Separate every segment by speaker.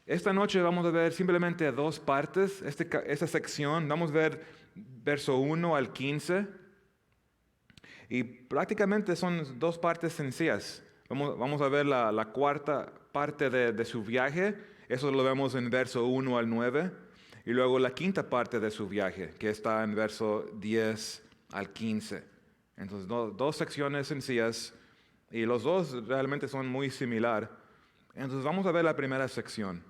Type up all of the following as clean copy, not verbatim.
Speaker 1: Esta noche vamos a ver simplemente dos partes, esta sección. Vamos a ver verso 1 al 15 y prácticamente son dos partes sencillas. Vamos a ver la cuarta parte de su viaje, eso lo vemos en verso 1 al 9, y luego la quinta parte de su viaje, que está en verso 10 al 15. Entonces, dos secciones sencillas y los dos realmente son muy similar. Entonces, vamos a ver la primera sección.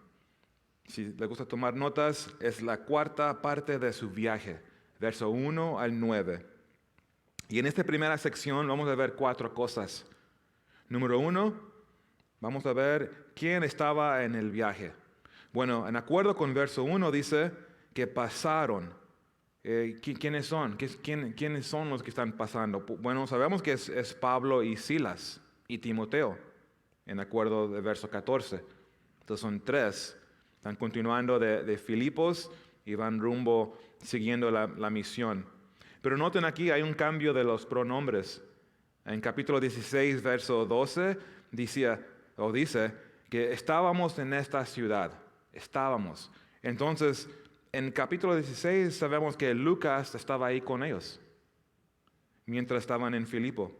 Speaker 1: Si le gusta tomar notas, es la cuarta parte de su viaje, verso 1 al 9. Y en esta primera sección vamos a ver cuatro cosas. Número 1, vamos a ver quién estaba en el viaje. Bueno, en acuerdo con verso 1 dice que pasaron. ¿Quiénes son? ¿Quiénes son los que están pasando? Bueno, sabemos que es Pablo y Silas y Timoteo, en acuerdo de verso 14. Entonces son tres. Están continuando de Filipos y van rumbo siguiendo la misión. Pero noten aquí hay un cambio de los pronombres. En capítulo 16, verso 12, dice que estábamos en esta ciudad. Estábamos. Entonces, en capítulo 16 sabemos que Lucas estaba ahí con ellos, mientras estaban en Filipo.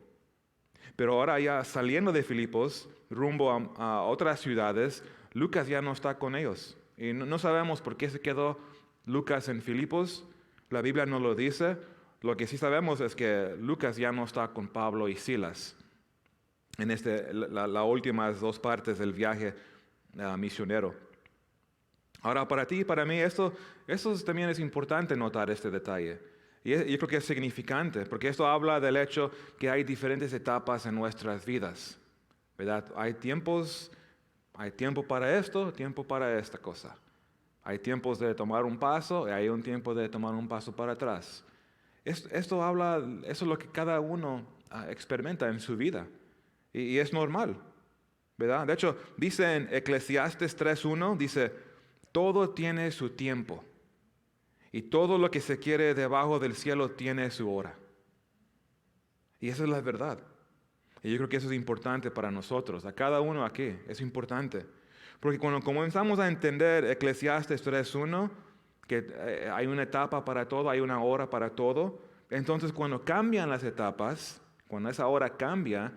Speaker 1: Pero ahora ya saliendo de Filipos, rumbo a otras ciudades, Lucas ya no está con ellos. Y no sabemos por qué se quedó Lucas en Filipos. La Biblia no lo dice. Lo que sí sabemos es que Lucas ya no está con Pablo y Silas en las últimas dos partes del viaje misionero. Ahora, para ti y para mí, esto también es importante notar este detalle. Y yo creo que es significante, porque esto habla del hecho que hay diferentes etapas en nuestras vidas, ¿verdad? Hay tiempo para esto, tiempo para esta cosa. Hay tiempos de tomar un paso y hay un tiempo de tomar un paso para atrás. Eso es lo que cada uno experimenta en su vida. Y es normal, ¿verdad? De hecho, dice en Eclesiastes 3:1, dice, todo tiene su tiempo. Y todo lo que se quiere debajo del cielo tiene su hora. Y esa es la verdad. Y yo creo que eso es importante para nosotros, a cada uno aquí, es importante. Porque cuando comenzamos a entender Eclesiastes 3:1, que hay una etapa para todo, hay una hora para todo, entonces cuando cambian las etapas, cuando esa hora cambia,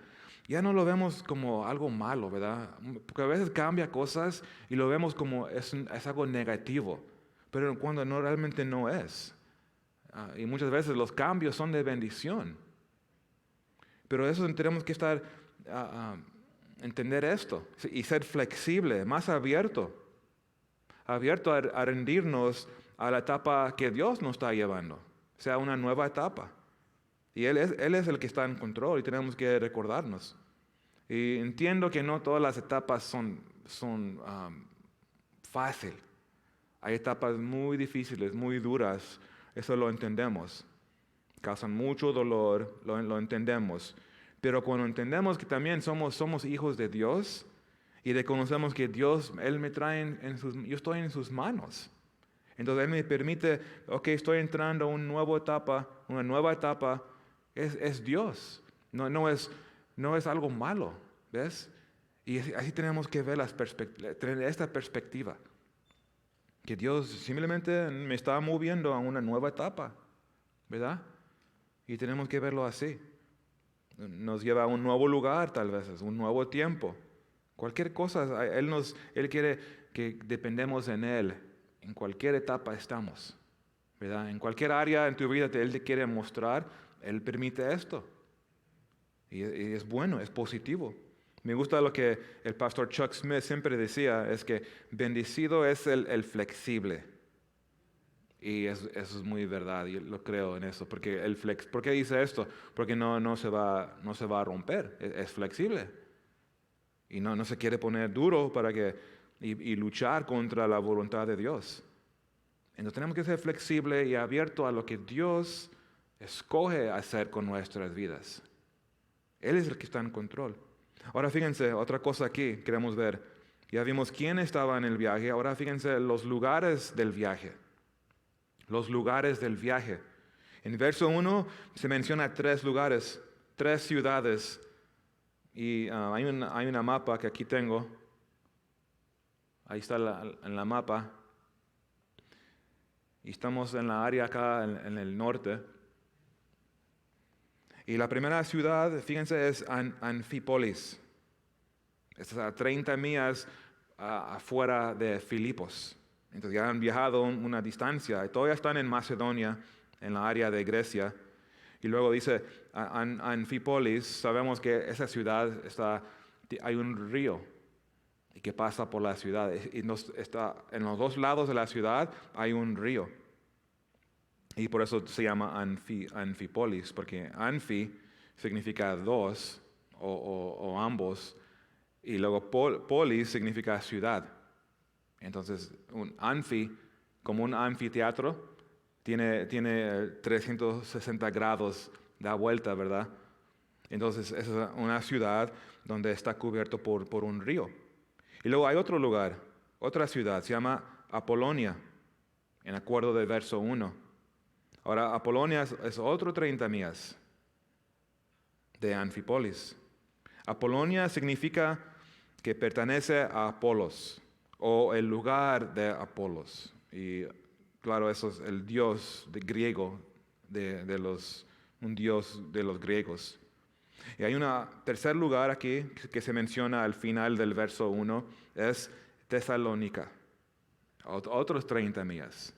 Speaker 1: ya no lo vemos como algo malo, ¿verdad? Porque a veces cambia cosas y lo vemos como es algo negativo, pero cuando no realmente no es. Y muchas veces los cambios son de bendición. Pero eso tenemos que entender esto y ser flexible, más abierto a rendirnos a la etapa que Dios nos está llevando, sea una nueva etapa. Y Él es el que está en control y tenemos que recordarnos. Y entiendo que no todas las etapas son fácil. Hay etapas muy difíciles, muy duras, eso lo entendemos. Causan mucho dolor, lo entendemos. Pero cuando entendemos que también somos hijos de Dios y reconocemos que Dios, Él me trae yo estoy en sus manos. Entonces Él me permite, ok, estoy entrando a una nueva etapa, es Dios. No es algo malo, ¿ves? Y así tenemos que ver tener esta perspectiva. Que Dios simplemente me está moviendo a una nueva etapa, ¿verdad? Y tenemos que verlo así. Nos lleva a un nuevo lugar, tal vez, un nuevo tiempo. Cualquier cosa, Él quiere que dependemos en Él. En cualquier etapa estamos, ¿verdad? En cualquier área en tu vida Él te quiere mostrar, Él permite esto. Y es bueno, es positivo. Me gusta lo que el pastor Chuck Smith siempre decía, es que bendecido es el flexible. Y eso es muy verdad, yo lo creo en eso. Porque ¿por qué dice esto? Porque no se va a romper, es flexible. Y no se quiere poner duro y luchar contra la voluntad de Dios. Entonces tenemos que ser flexibles y abiertos a lo que Dios escoge hacer con nuestras vidas. Él es el que está en control. Ahora fíjense, otra cosa aquí queremos ver. Ya vimos quién estaba en el viaje, ahora fíjense los lugares del viaje. Los lugares del viaje. En verso 1 se menciona 3 lugares, 3 ciudades. Y hay una mapa que aquí tengo. Ahí está en la mapa. Y estamos en la área acá en el norte. Y la primera ciudad, fíjense, es Anfípolis. Está a 30 millas afuera de Filipos. Entonces ya han viajado una distancia. Y todavía están en Macedonia, en la área de Grecia. Y luego dice Anfípolis, sabemos que esa ciudad hay un río y que pasa por la ciudad. Y en los dos lados de la ciudad hay un río. Y por eso se llama Anfípolis, porque Anfi significa dos o ambos, y luego polis significa ciudad. Entonces, un anfi, como un anfiteatro, tiene 360 grados, da vuelta, ¿verdad? Entonces, es una ciudad donde está cubierto por un río. Y luego hay otro lugar, otra ciudad, se llama Apolonia, en acuerdo del verso 1. Ahora, Apolonia es otro 30 millas de Anfípolis. Apolonia significa que pertenece a Apolos, o el lugar de Apolos. Y claro, eso es el dios griego, un dios de los griegos. Y hay un tercer lugar aquí que se menciona al final del verso 1, es Tesalónica, otros 30 millas.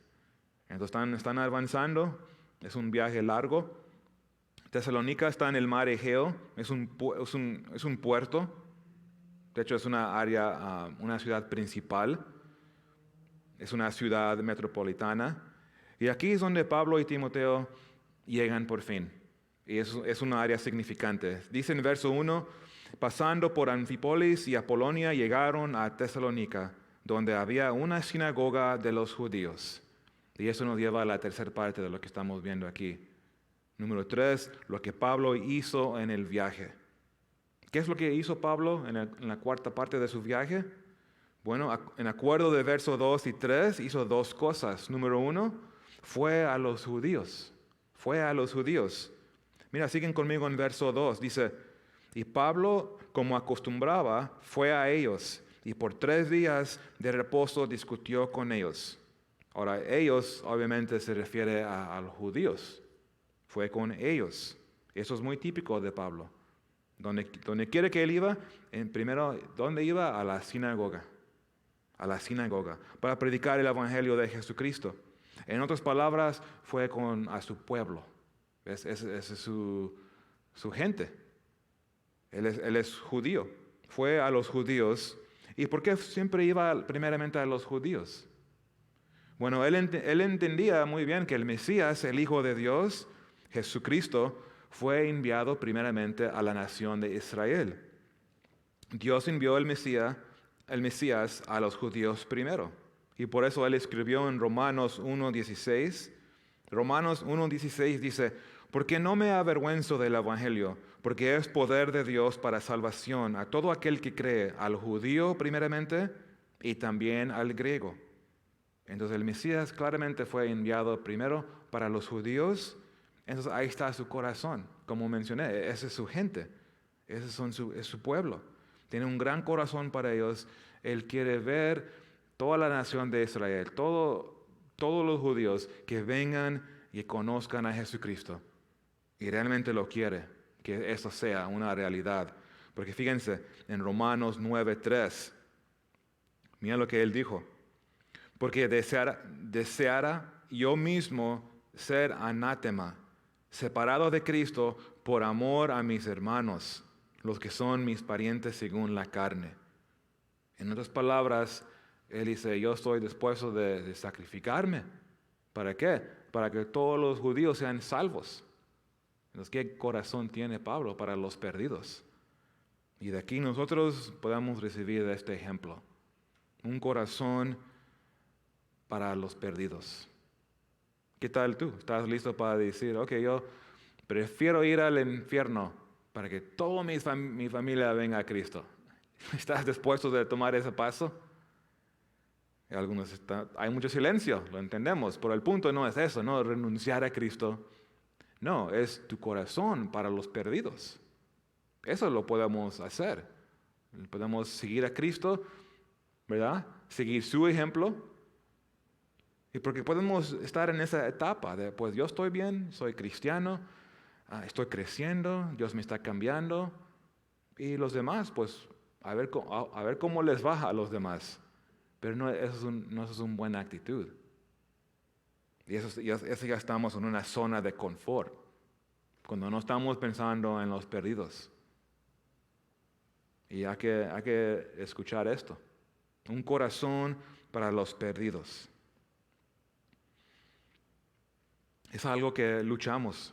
Speaker 1: Entonces están avanzando, es un viaje largo. Tesalónica está en el mar Egeo, es un puerto, de hecho es una área, una ciudad principal, es una ciudad metropolitana. Y aquí es donde Pablo y Timoteo llegan por fin. Y es una área significante. Dice en verso 1, pasando por Anfípolis y Apolonia llegaron a Tesalónica, donde había una sinagoga de los judíos. Y eso nos lleva a la tercera parte de lo que estamos viendo aquí. Número 3, lo que Pablo hizo en el viaje. ¿Qué es lo que hizo Pablo en la cuarta parte de su viaje? Bueno, en acuerdo de versos 2 y 3, hizo dos cosas. Número 1, fue a los judíos. Fue a los judíos. Mira, siguen conmigo en verso 2. Dice, y Pablo, como acostumbraba, fue a ellos, y por 3 días de reposo discutió con ellos. Ahora, ellos obviamente se refiere a los judíos. Fue con ellos. Eso es muy típico de Pablo. Donde quiere que él iba, primero, ¿dónde iba? A la sinagoga. A la sinagoga, para predicar el evangelio de Jesucristo. En otras palabras, fue a su pueblo. Esa es su gente. Él es judío. Fue a los judíos. ¿Y por qué siempre iba primeramente a los judíos? Bueno, él entendía muy bien que el Mesías, el Hijo de Dios, Jesucristo, fue enviado primeramente a la nación de Israel. Dios envió el Mesías a los judíos primero. Y por eso él escribió en Romanos 1:16. Romanos 1:16 dice, porque no me avergüenzo del Evangelio, porque es poder de Dios para salvación a todo aquel que cree, al judío primeramente y también al griego. Entonces el Mesías claramente fue enviado primero para los judíos. Entonces ahí está su corazón, como mencioné, esa es su gente, ese es su pueblo. Tiene un gran corazón para ellos. Él quiere ver toda la nación de Israel, todos los judíos que vengan y conozcan a Jesucristo. Y realmente lo quiere, que eso sea una realidad. Porque fíjense, en Romanos 9:3, miren lo que él dijo. Porque deseara yo mismo ser anátema, separado de Cristo por amor a mis hermanos, los que son mis parientes según la carne. En otras palabras, él dice, yo estoy dispuesto de sacrificarme. ¿Para qué? Para que todos los judíos sean salvos. Entonces, ¿qué corazón tiene Pablo para los perdidos? Y de aquí nosotros podemos recibir este ejemplo. Un corazón para los perdidos. ¿Qué tal tú? ¿Estás listo para decir, ok, yo prefiero ir al infierno para que toda mi familia venga a Cristo? ¿Estás dispuesto a tomar ese paso? Hay mucho silencio, lo entendemos, pero el punto no es eso, no renunciar a Cristo. No, es tu corazón para los perdidos. Eso lo podemos hacer. Podemos seguir a Cristo ¿verdad? Seguir su ejemplo. Y porque podemos estar en esa etapa de, pues yo estoy bien, soy cristiano, estoy creciendo, Dios me está cambiando. Y los demás, pues a ver cómo les va a los demás. Pero no, no es una buena actitud. Y eso ya estamos en una zona de confort, cuando no estamos pensando en los perdidos. Y hay que escuchar esto. Un corazón para los perdidos. Es algo que luchamos,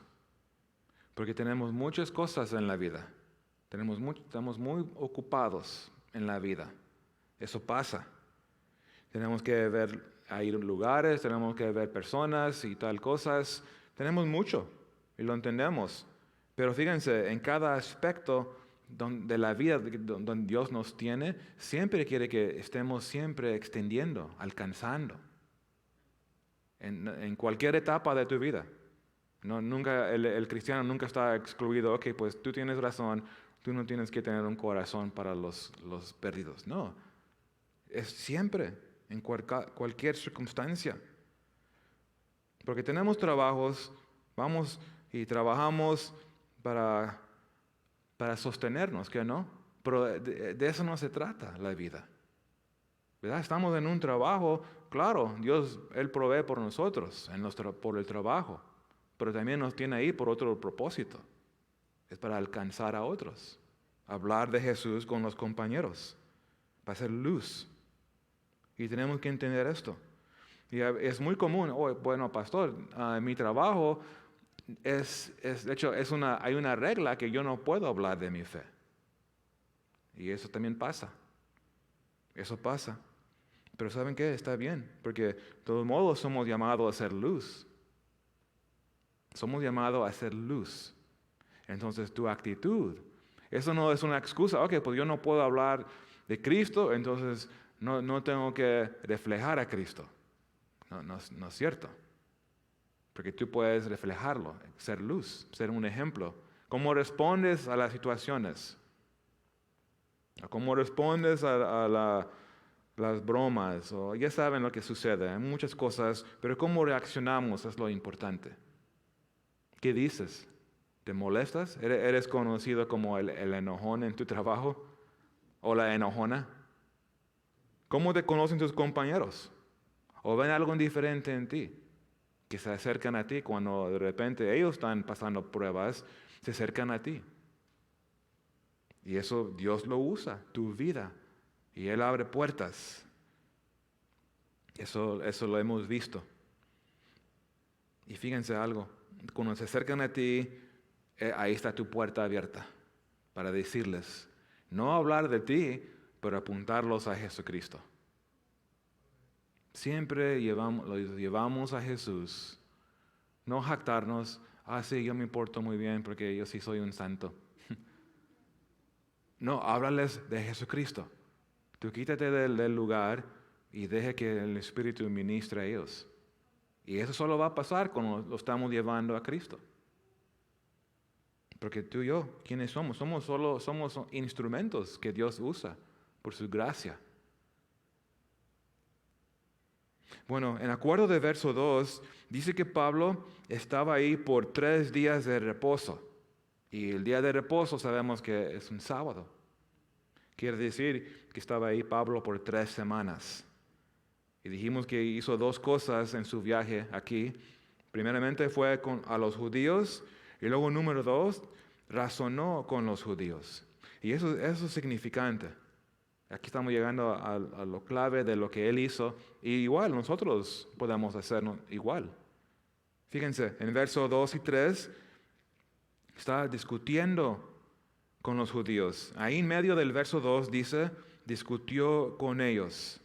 Speaker 1: porque tenemos muchas cosas en la vida. Estamos muy ocupados en la vida. Eso pasa. Tenemos que ir a lugares, tenemos que ver personas y tal cosas. Tenemos mucho y lo entendemos. Pero fíjense, en cada aspecto de la vida donde Dios nos tiene, siempre quiere que estemos siempre extendiendo, alcanzando. En cualquier etapa de tu vida. No, nunca, el cristiano nunca está excluido. Ok, pues tú tienes razón, tú no tienes que tener un corazón para los perdidos. No, es siempre, en cualquier circunstancia. Porque tenemos trabajos, vamos y trabajamos para sostenernos, ¿qué no? Pero de eso no se trata la vida. ¿Verdad? Estamos en un trabajo, claro, Dios, Él provee por nosotros, por el trabajo, pero también nos tiene ahí por otro propósito. Es para alcanzar a otros, hablar de Jesús con los compañeros, para hacer luz. Y tenemos que entender esto. Y es muy común, bueno, pastor, mi trabajo de hecho, hay una regla que yo no puedo hablar de mi fe. Y eso también pasa. Eso pasa. Pero ¿saben qué? Está bien, porque de todos modos somos llamados a hacer luz. Somos llamados a hacer luz. Entonces tu actitud, eso no es una excusa. Ok, pues yo no puedo hablar de Cristo, entonces no tengo que reflejar a Cristo. No es cierto. Porque tú puedes reflejarlo, ser luz, ser un ejemplo. ¿Cómo respondes a las situaciones? ¿Cómo respondes a las bromas? Ya saben lo que sucede, hay muchas cosas, pero cómo reaccionamos es lo importante. ¿Qué dices? ¿Te molestas? ¿Eres conocido como el enojón en tu trabajo? ¿O la enojona? ¿Cómo te conocen tus compañeros? ¿O ven algo diferente en ti? Que se acercan a ti cuando de repente ellos están pasando pruebas, se acercan a ti. Y eso Dios lo usa, tu vida. Y Él abre puertas. Eso lo hemos visto. Y fíjense algo, cuando se acercan a ti, ahí está tu puerta abierta para decirles, no hablar de ti, pero apuntarlos a Jesucristo. Siempre los llevamos a Jesús. No jactarnos, sí, yo me porto muy bien porque yo sí soy un santo. No, háblales de Jesucristo. Tú quítate del lugar y deje que el Espíritu ministre a ellos. Y eso solo va a pasar cuando lo estamos llevando a Cristo. Porque tú y yo, ¿quiénes somos? Somos instrumentos que Dios usa por su gracia. Bueno, en acuerdo de verso 2, dice que Pablo estaba ahí por 3 días de reposo. Y el día de reposo sabemos que es un sábado. Quiere decir que estaba ahí Pablo por 3 semanas. Y dijimos que hizo 2 cosas en su viaje aquí. Primeramente fue a los judíos y luego número 2, razonó con los judíos. Y eso es significante. Aquí estamos llegando a lo clave de lo que él hizo. Y igual nosotros podemos hacerlo igual. Fíjense, en versos 2 y 3 está discutiendo con los judíos. Ahí en medio del verso 2 dice, discutió con ellos.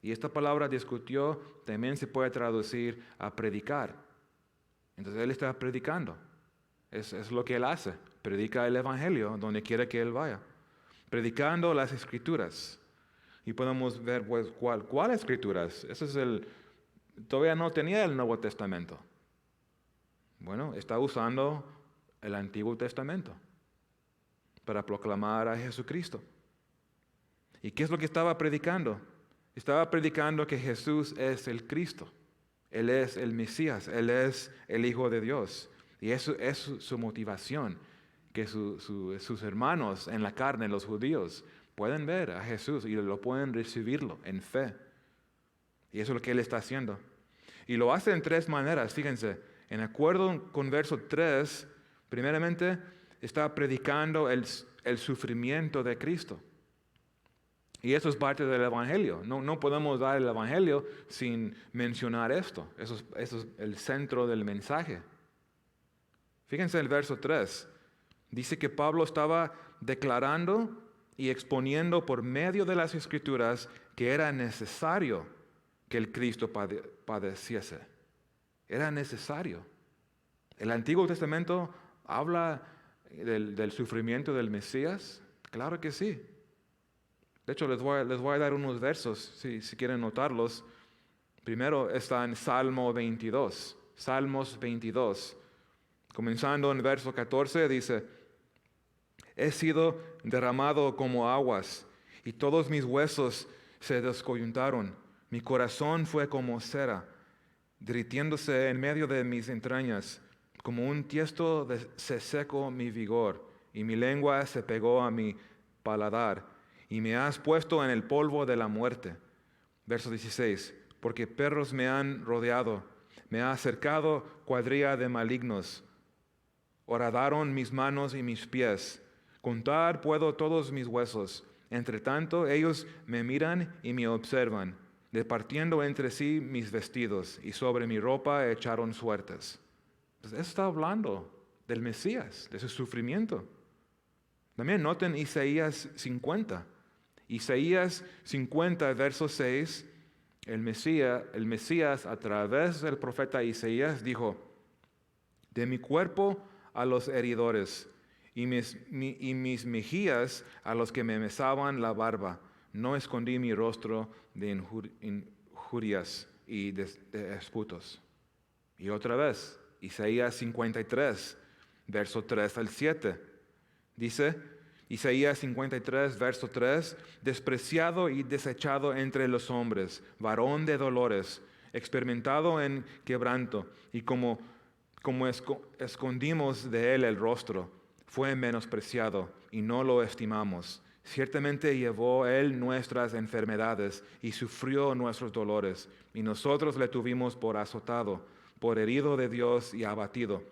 Speaker 1: Y esta palabra discutió también se puede traducir a predicar. Entonces él está predicando. Es lo que él hace. Predica el evangelio donde quiera que él vaya. Predicando las escrituras. Y podemos ver pues ¿cuál escrituras? Todavía no tenía el Nuevo Testamento. Bueno, está usando el Antiguo Testamento para proclamar a Jesucristo. ¿Y qué es lo que estaba predicando? Estaba predicando que Jesús es el Cristo. Él es el Mesías, Él es el Hijo de Dios. Y eso es su motivación, que sus hermanos en la carne, los judíos, pueden ver a Jesús y lo pueden recibirlo en fe. Y eso es lo que Él está haciendo. Y lo hace en tres maneras, fíjense. En acuerdo con verso 3, primeramente está predicando el sufrimiento de Cristo. Y eso es parte del Evangelio. No podemos dar el Evangelio sin mencionar esto. Eso es el centro del mensaje. Fíjense el verso 3. Dice que Pablo estaba declarando y exponiendo por medio de las Escrituras que era necesario que el Cristo padeciese. Era necesario. ¿El Antiguo Testamento habla del sufrimiento del Mesías? Claro que sí. De hecho, les voy a dar unos versos, si quieren notarlos. Primero está en Salmo 22. Salmos 22. Comenzando en verso 14, dice: He sido derramado como aguas, y todos mis huesos se descoyuntaron. Mi corazón fue como cera, derritiéndose en medio de mis entrañas. Como un tiesto se secó mi vigor, y mi lengua se pegó a mi paladar. Y me has puesto en el polvo de la muerte. Verso 16. Porque perros me han rodeado, me ha cercado cuadrilla de malignos. Horadaron mis manos y mis pies. Contar puedo todos mis huesos. Entre tanto, ellos me miran y me observan, repartiendo entre sí mis vestidos, y sobre mi ropa echaron suertes. Pues eso está hablando del Mesías, de su sufrimiento. También noten Isaías 50. Isaías 50, verso 6, el Mesías a través del profeta Isaías dijo: De mi cuerpo a los heridores, y mis mejillas a los que me mesaban la barba, no escondí mi rostro de injurias y de esputos. Y otra vez, Isaías 53, verso 3 al 7, dice Isaías 53, verso 3, despreciado y desechado entre los hombres, varón de dolores, experimentado en quebranto, y como escondimos de él el rostro, fue menospreciado y no lo estimamos. Ciertamente llevó él nuestras enfermedades y sufrió nuestros dolores, y nosotros le tuvimos por azotado, por herido de Dios y abatido.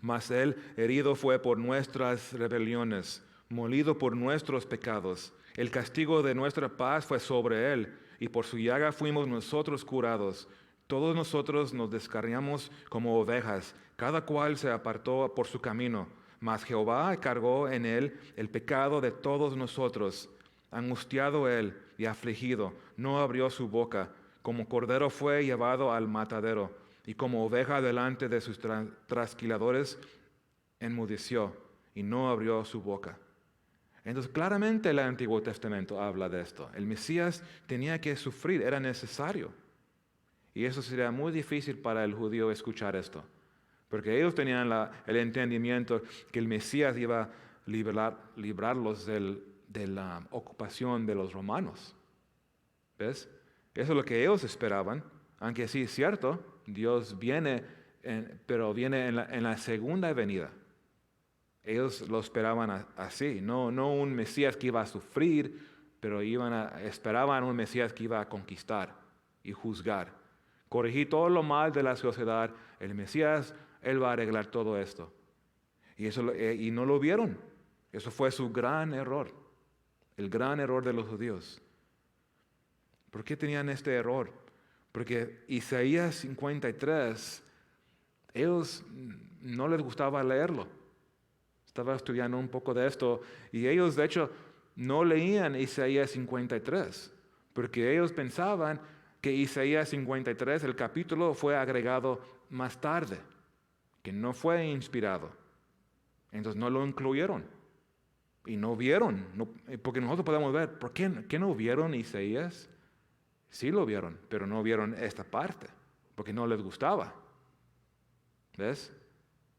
Speaker 1: Mas él herido fue por nuestras rebeliones, molido por nuestros pecados. El castigo de nuestra paz fue sobre él, y por su llaga fuimos nosotros curados. Todos nosotros nos descarriamos como ovejas, cada cual se apartó por su camino. Mas Jehová cargó en él el pecado de todos nosotros. Angustiado él y afligido, no abrió su boca. Como cordero fue llevado al matadero, y como oveja delante de sus trasquiladores, enmudeció y no abrió su boca. Entonces, claramente el Antiguo Testamento habla de esto. El Mesías tenía que sufrir, era necesario. Y eso sería muy difícil para el judío escuchar esto, porque ellos tenían el entendimiento que el Mesías iba a librarlos de la ocupación de los romanos. ¿Ves? Eso es lo que ellos esperaban, aunque sí es cierto, Dios viene, pero viene en la segunda venida. Ellos lo esperaban así, no un Mesías que iba a sufrir, pero esperaban un Mesías que iba a conquistar y juzgar. Corregir todo lo mal de la sociedad, el Mesías, Él va a arreglar todo esto. Y no lo vieron. Eso fue su gran error, el gran error de los judíos. ¿Por qué tenían este error? Porque Isaías 53, ellos no les gustaba leerlo. Estaba estudiando un poco de esto y ellos de hecho no leían Isaías 53 porque ellos pensaban que Isaías 53, el capítulo, fue agregado más tarde, que no fue inspirado. Entonces no lo incluyeron y no vieron, porque nosotros podemos ver, ¿por qué no vieron Isaías? Sí lo vieron, pero no vieron esta parte, porque no les gustaba. ¿Ves?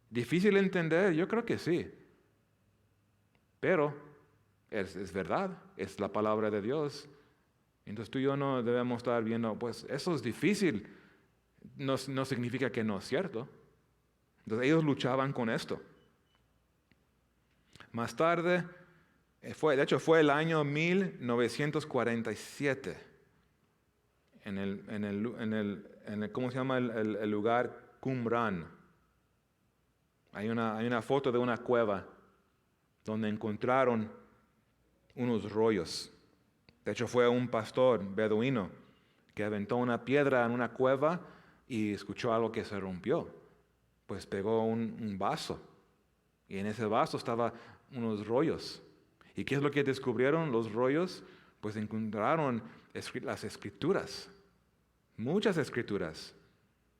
Speaker 1: Difícil entender, yo creo que sí. Pero es verdad, es la palabra de Dios. Entonces tú y yo no debemos estar viendo, pues eso es difícil, no significa que no es cierto. Entonces ellos luchaban con esto. Más tarde, de hecho fue el año 1947, ¿cómo se llama el lugar? Qumran. Hay una foto de una cueva donde encontraron unos rollos. De hecho fue un pastor beduino que aventó una piedra en una cueva y escuchó algo que se rompió. Pues pegó un vaso y en ese vaso estaban unos rollos. ¿Y qué es lo que descubrieron los rollos? Pues encontraron las escrituras, muchas escrituras.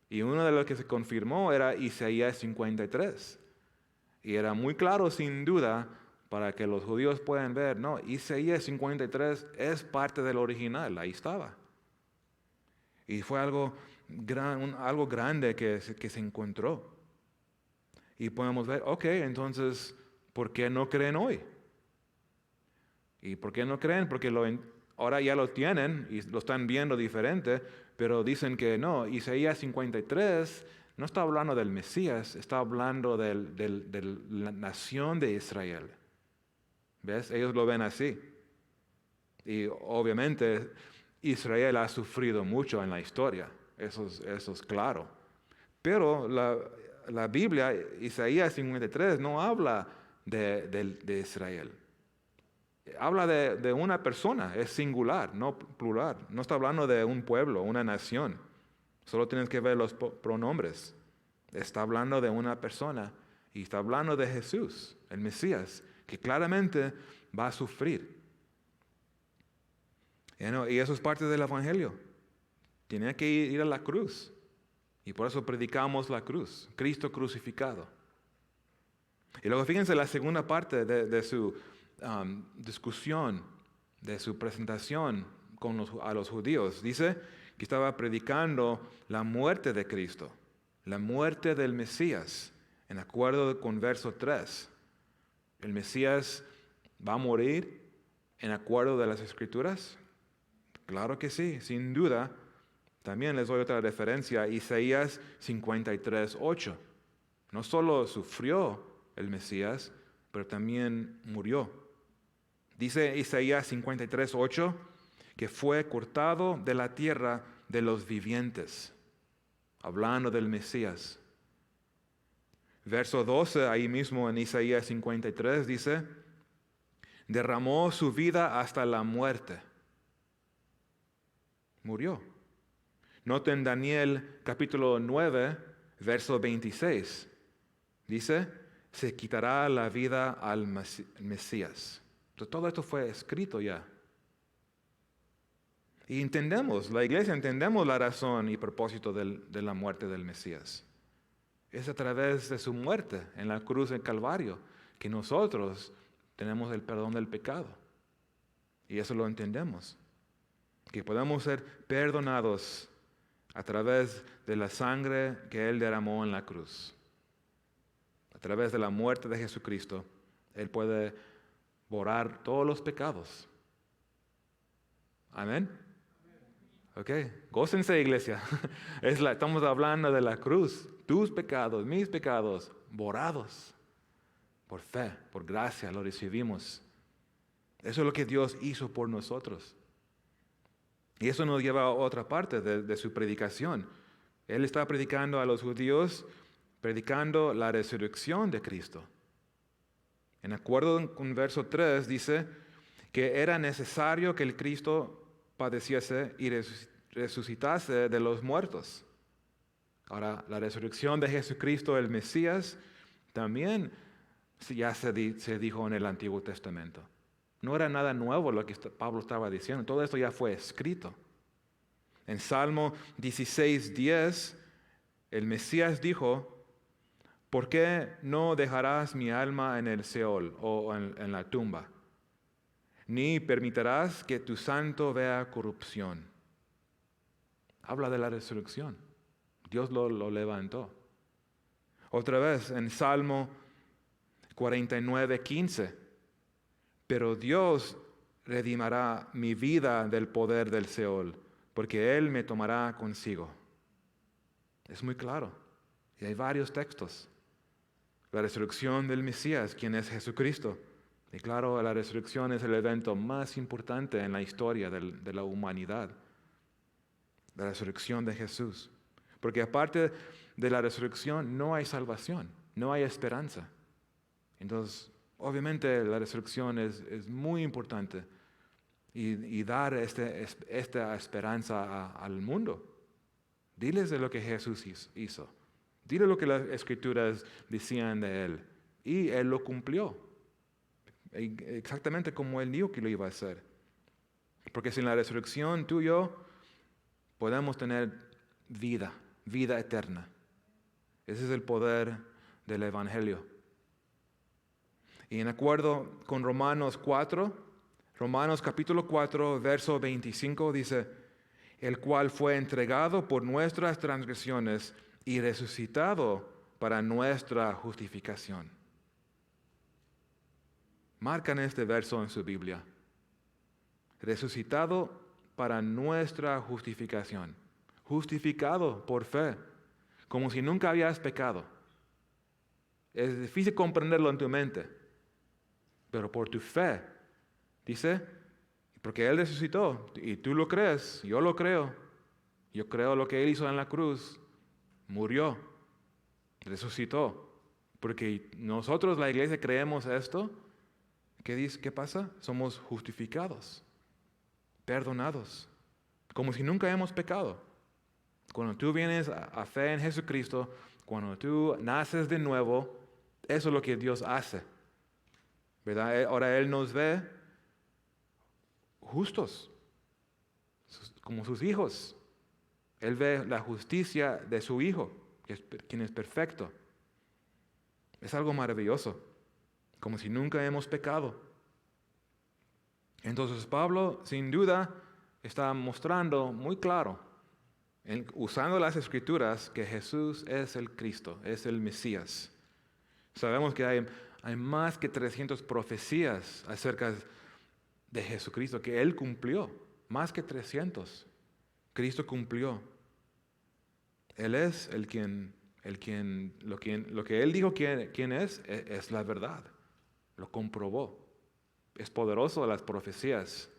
Speaker 1: Y uno de los que se confirmó era Isaías 53. Y era muy claro, sin duda, para que los judíos puedan ver, no, Isaías 53 es parte del original, ahí estaba. Y fue algo grande que se encontró. Y podemos ver, ok, entonces, ¿por qué no creen hoy? ¿Y por qué no creen? Porque ahora ya lo tienen y lo están viendo diferente, pero dicen que no, Isaías 53 no está hablando del Mesías, está hablando de la nación de Israel. ¿Ves? Ellos lo ven así. Y obviamente Israel ha sufrido mucho en la historia, eso es claro. Pero la Biblia, Isaías 53, no habla de Israel. Habla de una persona, es singular, no plural. No está hablando de un pueblo, una nación. Solo tienes que ver los pronombres. Está hablando de una persona y está hablando de Jesús, el Mesías, que claramente va a sufrir. Y eso es parte del Evangelio. Tenía que ir a la cruz. Y por eso predicamos la cruz, Cristo crucificado. Y luego fíjense la segunda parte de su discusión, de su presentación a los judíos. Dice que estaba predicando la muerte de Cristo, la muerte del Mesías, en acuerdo con verso 3. ¿El Mesías va a morir en acuerdo de las Escrituras? Claro que sí, sin duda. También les doy otra referencia, Isaías 53:8. No solo sufrió el Mesías, pero también murió. Dice Isaías 53:8 que fue cortado de la tierra de los vivientes, hablando del Mesías. Verso 12, ahí mismo en Isaías 53, dice, derramó su vida hasta la muerte. Murió. Noten Daniel capítulo 9, verso 26. Dice, se quitará la vida al Mesías. Entonces, todo esto fue escrito ya. Y entendemos, la iglesia entendemos la razón y propósito de la muerte del Mesías. Es a través de su muerte en la cruz del Calvario que nosotros tenemos el perdón del pecado. Y eso lo entendemos. Que podemos ser perdonados a través de la sangre que Él derramó en la cruz. A través de la muerte de Jesucristo, Él puede borrar todos los pecados. Amén. Ok, gócense, iglesia. Estamos hablando de la cruz. Tus pecados, mis pecados, borrados. Por fe, por gracia, lo recibimos. Eso es lo que Dios hizo por nosotros. Y eso nos lleva a otra parte de su predicación. Él está predicando a los judíos, predicando la resurrección de Cristo. En acuerdo con verso 3 dice que era necesario que el Cristo padeciese y resucitase de los muertos. Ahora, la resurrección de Jesucristo, el Mesías, también ya se dijo en el Antiguo Testamento. No era nada nuevo lo que Pablo estaba diciendo. Todo esto ya fue escrito. En Salmo 16:10, el Mesías dijo, ¿por qué no dejarás mi alma en el Seol o en la tumba? Ni permitirás que tu santo vea corrupción. Habla de la resurrección. Dios lo levantó. Otra vez en Salmo 49:15. Pero Dios redimirá mi vida del poder del Seol, porque Él me tomará consigo. Es muy claro. Y hay varios textos. La resurrección del Mesías, quien es Jesucristo. Y claro, la resurrección es el evento más importante en la historia de la humanidad. La resurrección de Jesús. Porque aparte de la resurrección no hay salvación, no hay esperanza. Entonces, obviamente la resurrección es muy importante y dar esta esperanza al mundo. Diles de lo que Jesús hizo. Dile lo que las Escrituras decían de Él. Y Él lo cumplió. Exactamente como Él dijo que lo iba a hacer. Porque sin la resurrección tú y yo podemos tener vida eterna. Ese es el poder del Evangelio. Y en acuerdo con Romanos capítulo 4, verso 25 dice, el cual fue entregado por nuestras transgresiones y resucitado para nuestra justificación. Marcan este verso en su Biblia. Resucitado para nuestra justificación. Justificado por fe, como si nunca habías pecado. Es difícil comprenderlo en tu mente, pero por tu fe, dice, porque Él resucitó, y tú lo crees, yo lo creo. Yo creo lo que Él hizo en la cruz. Murió, resucitó. Porque nosotros, la iglesia, creemos esto. ¿Qué pasa? Somos justificados, perdonados, como si nunca hemos pecado. Cuando tú vienes a fe en Jesucristo, cuando tú naces de nuevo, eso es lo que Dios hace. ¿Verdad? Ahora Él nos ve justos, como sus hijos. Él ve la justicia de su Hijo, quien es perfecto. Es algo maravilloso, como si nunca hemos pecado. Entonces Pablo, sin duda, está mostrando muy claro, usando las Escrituras, que Jesús es el Cristo, es el Mesías. Sabemos que hay más que 300 profecías acerca de Jesucristo que Él cumplió, más que 300. Cristo cumplió. Él es lo que Él dijo quién es la verdad. Lo comprobó. Es poderoso las profecías.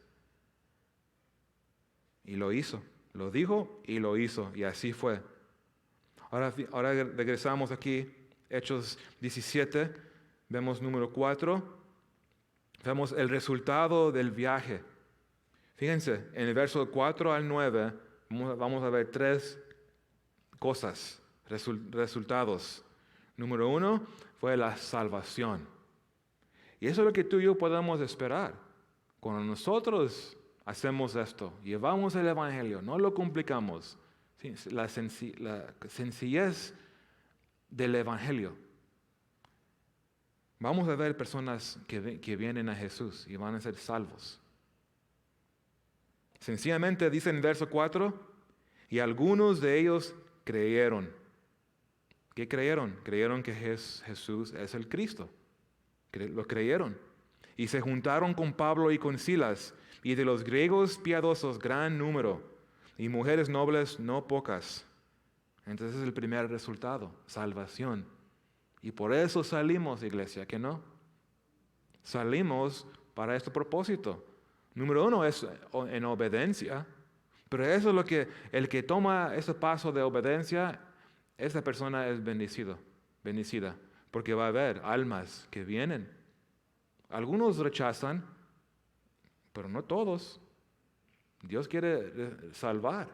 Speaker 1: Y lo hizo. Lo dijo y lo hizo. Y así fue. Ahora regresamos aquí, Hechos 17, vemos número 4. Vemos el resultado del viaje. Fíjense, en el verso 4 al 9 vamos a ver 3 cosas, resultados. Número 1 fue la salvación. Y eso es lo que tú y yo podemos esperar. Cuando nosotros hacemos esto, llevamos el Evangelio, no lo complicamos. La sencillez del Evangelio. Vamos a ver personas que vienen a Jesús y van a ser salvos. Sencillamente dice en verso 4, y algunos de ellos creyeron. ¿Qué creyeron? Creyeron que Jesús es el Cristo. Lo creyeron. Y se juntaron con Pablo y con Silas, y de los griegos piadosos gran número, y mujeres nobles no pocas. Entonces es el primer resultado, salvación. Y por eso salimos, iglesia, ¿que no? Salimos para este propósito. Número 1 es en obediencia, pero eso es lo que el que toma ese paso de obediencia, esa persona es bendecida, porque va a haber almas que vienen. Algunos rechazan, pero no todos. Dios quiere salvar.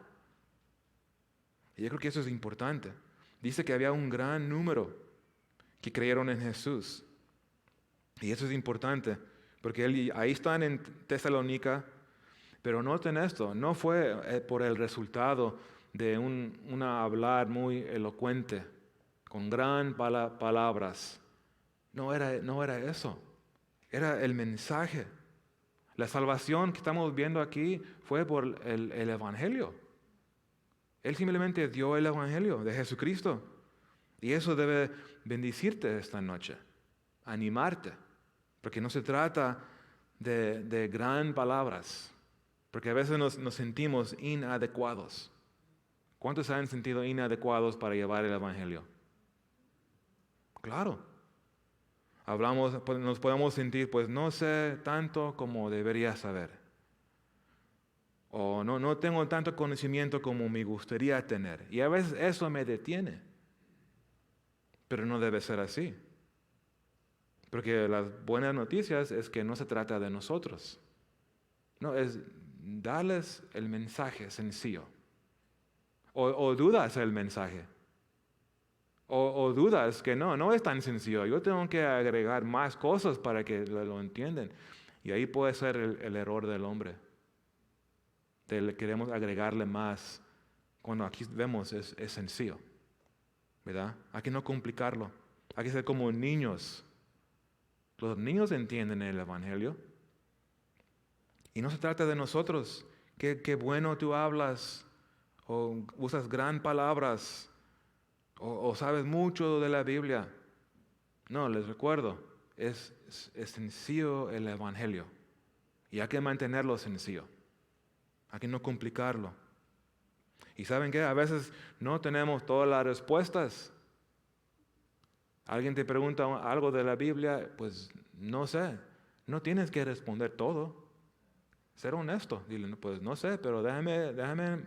Speaker 1: Y yo creo que eso es importante. Dice que había un gran número que creyeron en Jesús. Y eso es importante, porque ahí están en Tesalónica, pero noten esto, no fue por el resultado de una hablar muy elocuente, con gran palabras. No era eso, era el mensaje. La salvación que estamos viendo aquí fue por el Evangelio. Él simplemente dio el Evangelio de Jesucristo. Y eso debe bendecirte esta noche, animarte, porque no se trata de gran palabras, porque a veces nos sentimos inadecuados. ¿Cuántos se han sentido inadecuados para llevar el Evangelio? Claro. Nos podemos sentir, pues no sé tanto como debería saber. O no tengo tanto conocimiento como me gustaría tener. Y a veces eso me detiene. Pero no debe ser así. Porque las buenas noticias es que no se trata de nosotros. No, es darles el mensaje sencillo. O dudas el mensaje. O dudas que no es tan sencillo. Yo tengo que agregar más cosas para que lo entiendan. Y ahí puede ser el error del hombre. Queremos agregarle más. Cuando aquí vemos es sencillo. ¿Verdad? Hay que no complicarlo. Hay que ser como niños. Los niños entienden el Evangelio. Y no se trata de nosotros. Qué bueno tú hablas. O usas gran palabras. O sabes mucho de la Biblia. No, les recuerdo. Es sencillo el Evangelio. Y hay que mantenerlo sencillo. Hay que no complicarlo. ¿Y saben qué? A veces no tenemos todas las respuestas. Alguien te pregunta algo de la Biblia, pues no sé. No tienes que responder todo. Ser honesto. Dile, pues no sé, pero déjame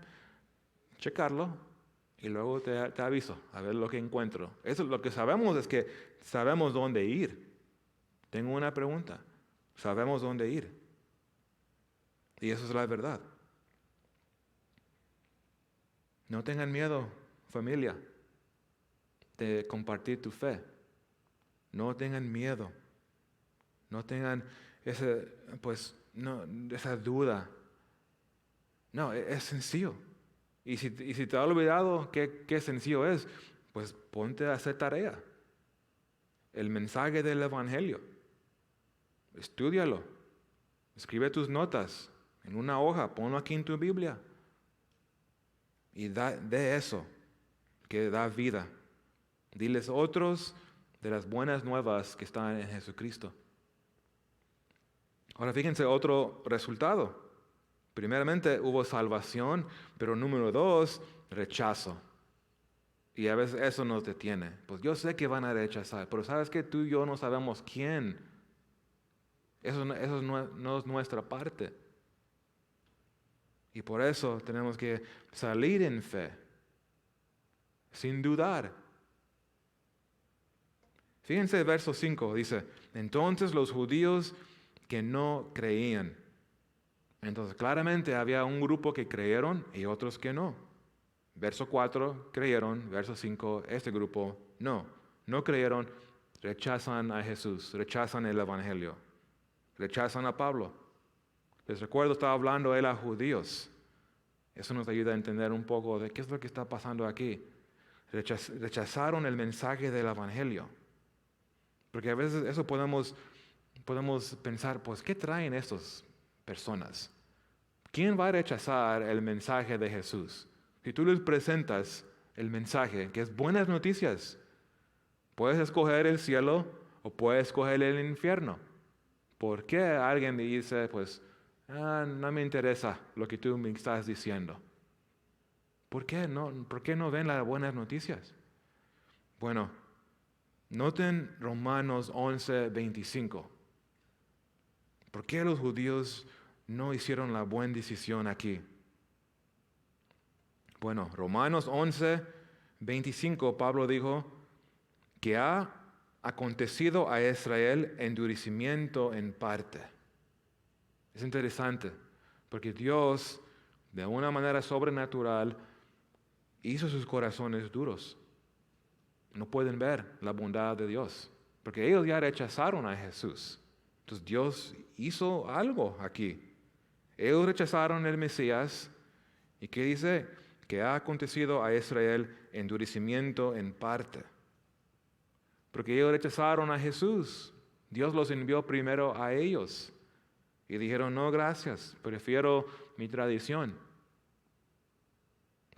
Speaker 1: checarlo y luego te aviso a ver lo que encuentro. Eso lo que sabemos es que sabemos dónde ir. Tengo una pregunta. Sabemos dónde ir. Y eso es la verdad. No tengan miedo, familia, de compartir tu fe. No tengan miedo. No tengan esa duda. No, es sencillo. Y si te ha olvidado qué sencillo es, pues ponte a hacer tarea. El mensaje del Evangelio. Estúdialo. Escribe tus notas en una hoja. Ponlo aquí en tu Biblia. Y de eso que da vida. Diles otros de las buenas nuevas que están en Jesucristo. Ahora fíjense otro resultado. Primeramente hubo salvación, pero número 2, rechazo. Y a veces eso nos detiene. Pues yo sé que van a rechazar, pero sabes que tú y yo no sabemos quién. Eso no es nuestra parte. Y por eso tenemos que salir en fe, sin dudar. Fíjense el verso 5, dice, entonces los judíos que no creían. Entonces claramente había un grupo que creyeron y otros que no. Verso 4 creyeron, verso 5 este grupo no creyeron, rechazan a Jesús, rechazan el Evangelio, rechazan a Pablo. Les recuerdo, estaba hablando él a judíos. Eso nos ayuda a entender un poco de qué es lo que está pasando aquí. Rechazaron el mensaje del Evangelio. Porque a veces eso podemos pensar, pues, ¿qué traen estas personas? ¿Quién va a rechazar el mensaje de Jesús? Si tú les presentas el mensaje, que es buenas noticias, puedes escoger el cielo o puedes escoger el infierno. ¿Por qué alguien dice, pues, no me interesa lo que tú me estás diciendo? ¿Por qué no ven las buenas noticias? Bueno, noten Romanos 11:25. ¿Por qué los judíos no hicieron la buena decisión aquí? Bueno, Romanos 11:25, Pablo dijo que ha acontecido a Israel endurecimiento en parte. Es interesante, porque Dios, de una manera sobrenatural, hizo sus corazones duros. No pueden ver la bondad de Dios, porque ellos ya rechazaron a Jesús. Entonces Dios hizo algo aquí. Ellos rechazaron el Mesías. ¿Y qué dice? Que ha acontecido a Israel endurecimiento en parte. Porque ellos rechazaron a Jesús. Dios los envió primero a ellos. Y dijeron, no, gracias, prefiero mi tradición.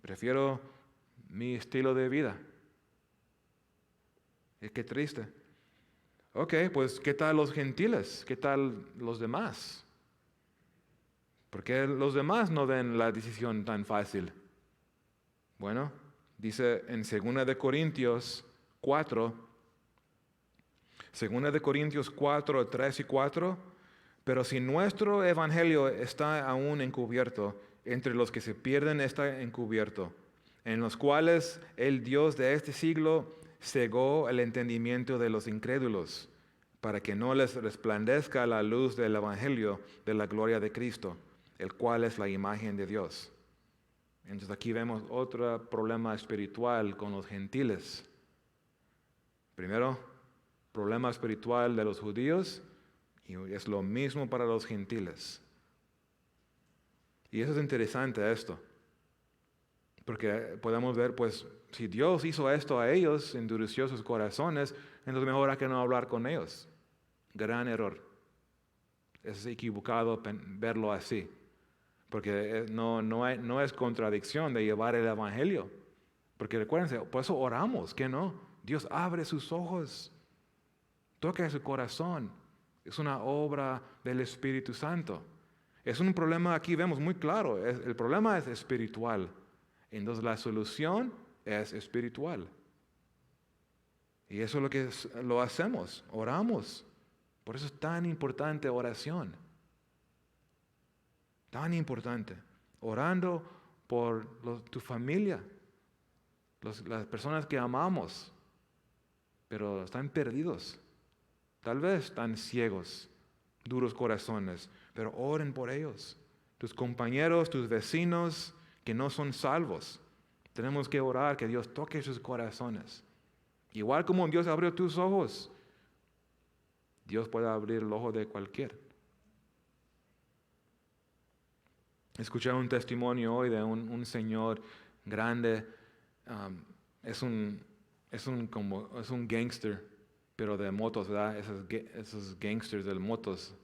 Speaker 1: Prefiero mi estilo de vida. Es que triste. Ok, pues ¿qué tal los gentiles? ¿Qué tal los demás? ¿Por qué los demás no ven la decisión tan fácil? Bueno, dice en 4, 3 y 4, pero si nuestro evangelio está aún encubierto, entre los que se pierden está encubierto, en los cuales el Dios de este siglo cegó el entendimiento de los incrédulos, para que no les resplandezca la luz del evangelio de la gloria de Cristo, el cual es la imagen de Dios. Entonces aquí vemos otro problema espiritual con los gentiles. Primero, problema espiritual de los judíos, y es lo mismo para los gentiles. Y eso es interesante esto, porque podemos ver, pues, si Dios hizo esto a ellos, endureció sus corazones, entonces mejor hay que no hablar con ellos. Gran error. Es equivocado verlo así, porque no es contradicción de llevar el evangelio. Porque recuérdense, por eso oramos, que no. Dios abre sus ojos, toca su corazón. Es una obra del Espíritu Santo. Es un problema, aquí vemos muy claro, el problema es espiritual. Entonces la solución es espiritual. Y eso es lo que lo hacemos, oramos. Por eso es tan importante oración. Tan importante. Orando por tu familia, las personas que amamos, pero están perdidos. Tal vez están ciegos, duros corazones, pero oren por ellos. Tus compañeros, tus vecinos que no son salvos. Tenemos que orar que Dios toque sus corazones. Igual como Dios abrió tus ojos, Dios puede abrir el ojo de cualquiera. Escuché un testimonio hoy de un señor grande, es un gangster, pero de motos, ¿verdad? Esos gangsters de motos,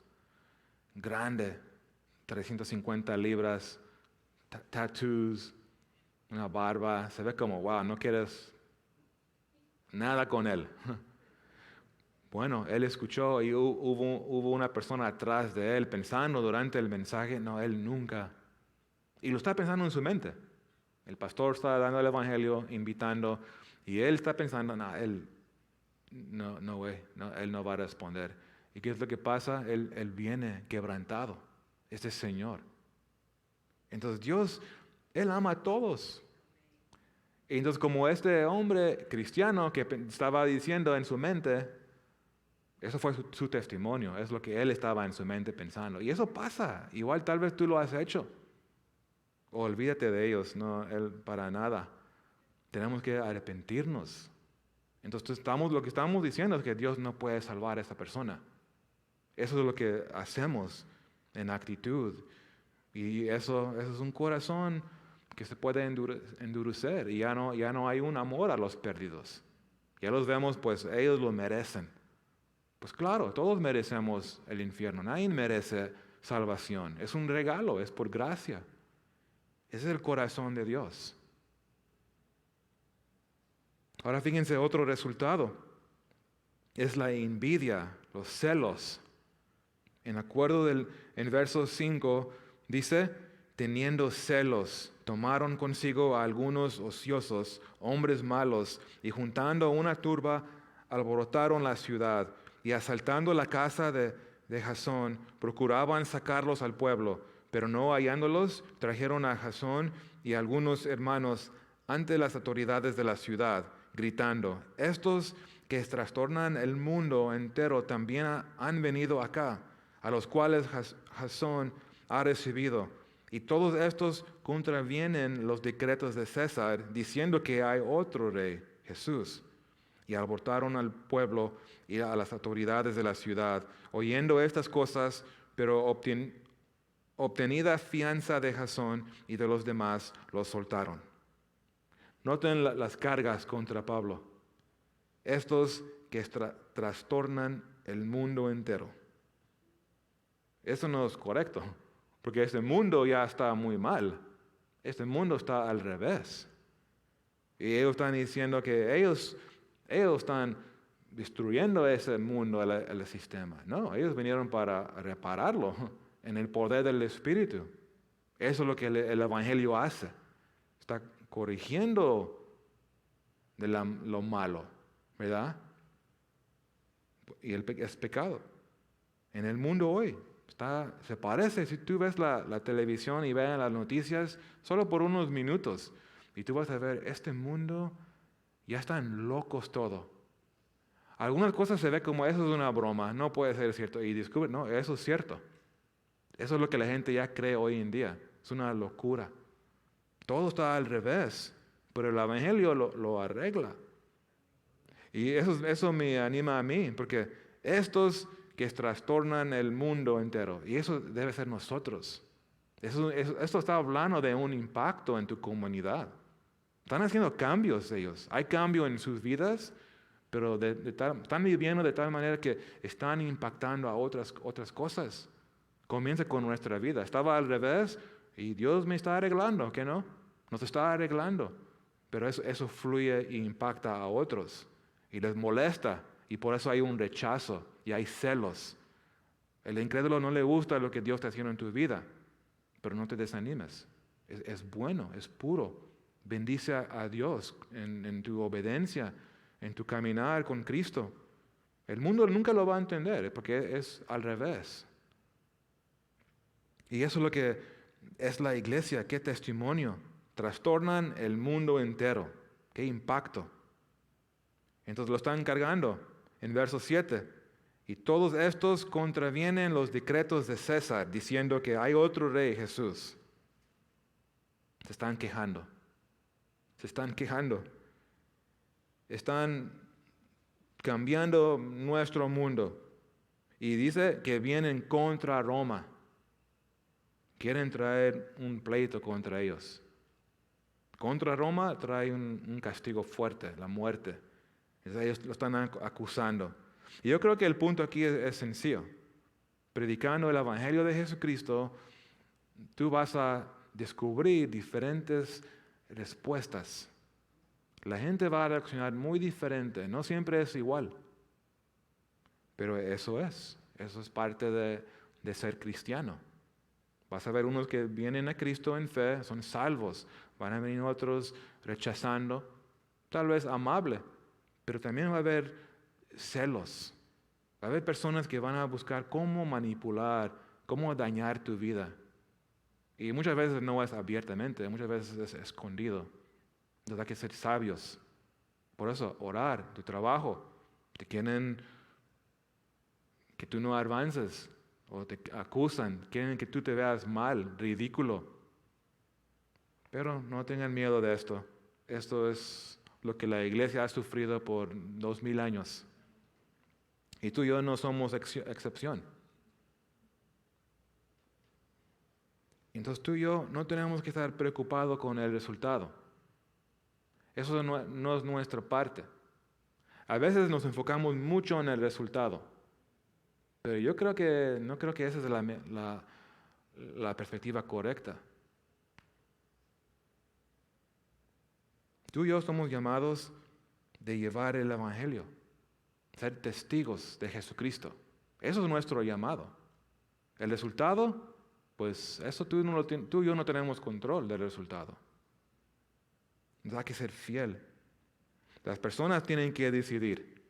Speaker 1: grande, 350 libras, tattoos, una barba, se ve como, wow, no quieres nada con él. Bueno, él escuchó y hubo una persona atrás de él pensando durante el mensaje, no, él nunca. Y lo está pensando en su mente. El pastor está dando el evangelio, invitando, y él está pensando, no, él no va a responder. ¿Y qué es lo que pasa? Él viene quebrantado, este Señor. Entonces Dios, Él ama a todos. Y entonces como este hombre cristiano que estaba diciendo en su mente, eso fue su testimonio, es lo que él estaba en su mente pensando. Y eso pasa, igual tal vez tú lo has hecho. Olvídate de ellos, no, él para nada. Tenemos que arrepentirnos. Entonces lo que estamos diciendo es que Dios no puede salvar a esa persona. Eso es lo que hacemos en actitud. Y eso es un corazón que se puede endurecer y ya no hay un amor a los perdidos. Ya los vemos, pues ellos lo merecen. Pues claro, todos merecemos el infierno. Nadie merece salvación. Es un regalo, es por gracia. Ese es el corazón de Dios. Ahora fíjense otro resultado. Es la envidia, los celos. En verso 5 dice, teniendo celos, tomaron consigo a algunos ociosos, hombres malos, y juntando una turba, alborotaron la ciudad, y asaltando la casa de Jasón, procuraban sacarlos al pueblo, pero no hallándolos, trajeron a Jasón y a algunos hermanos ante las autoridades de la ciudad, gritando, estos que trastornan el mundo entero también han venido acá, a los cuales Jasón ha recibido. Y todos estos contravienen los decretos de César, diciendo que hay otro rey, Jesús. Y alborotaron al pueblo y a las autoridades de la ciudad, oyendo estas cosas, pero obtenida fianza de Jasón y de los demás, los soltaron. Noten las cargas contra Pablo. Estos que trastornan el mundo entero. Eso no es correcto, porque este mundo ya está muy mal. Este mundo está al revés. Y ellos están diciendo que ellos están destruyendo ese mundo, el sistema. No, ellos vinieron para repararlo en el poder del Espíritu. Eso es lo que el Evangelio hace. Está corrigiendo de lo malo, ¿verdad? Y es pecado. En el mundo hoy se parece, si tú ves la televisión y ves las noticias, solo por unos minutos, y tú vas a ver, este mundo ya están locos todo. Algunas cosas se ve como eso es una broma, no puede ser cierto, y descubre, no, eso es cierto. Eso es lo que la gente ya cree hoy en día, es una locura. Todo está al revés, pero el Evangelio lo arregla. Y eso me anima a mí, porque estos que trastornan el mundo entero, y eso debe ser nosotros. Esto está hablando de un impacto en tu comunidad. Están haciendo cambios ellos. Hay cambio en sus vidas, pero están viviendo de tal manera que están impactando a otras cosas. Comienza con nuestra vida. Estaba al revés y Dios me está arreglando, ¿qué no? Nos está arreglando. Pero eso fluye e impacta a otros y les molesta, y por eso hay un rechazo y hay celos. El incrédulo no le gusta lo que Dios está haciendo en tu vida, pero no te desanimes. Es bueno, es puro. Bendice a Dios en tu obediencia, en tu caminar con Cristo. El mundo nunca lo va a entender porque es al revés. Y eso es lo que es la iglesia, qué testimonio. Trastornan el mundo entero, qué impacto. Entonces lo están cargando en verso 7. Y todos estos contravienen los decretos de César, diciendo que hay otro rey, Jesús. Se están quejando. Están cambiando nuestro mundo. Y dice que vienen contra Roma. Quieren traer un pleito contra ellos. Contra Roma trae un castigo fuerte, la muerte. Ellos lo están acusando. Y yo creo que el punto aquí es sencillo. Predicando el Evangelio de Jesucristo, tú vas a descubrir diferentes respuestas. La gente va a reaccionar muy diferente, no siempre es igual. Pero eso es parte de ser cristiano. Vas a ver unos que vienen a Cristo en fe, son salvos. Van a venir otros rechazando, tal vez amable, pero también va a haber celos. Va a haber personas que van a buscar cómo manipular, cómo dañar tu vida. Y muchas veces no es abiertamente, muchas veces es escondido. Entonces hay que ser sabios. Por eso, orar, tu trabajo. Te quieren que tú no avances o te acusan, quieren que tú te veas mal, ridículo. Pero no tengan miedo de esto. Esto es lo que la iglesia ha sufrido por 2000 años. Y tú y yo no somos excepción. Entonces tú y yo no tenemos que estar preocupados con el resultado. Eso no es nuestra parte. A veces nos enfocamos mucho en el resultado. Pero yo no creo que esa es la perspectiva correcta. Tú y yo somos llamados de llevar el Evangelio, ser testigos de Jesucristo. Eso es nuestro llamado. El resultado, pues eso tú y yo no tenemos control del resultado. Entonces hay que ser fiel. Las personas tienen que decidir.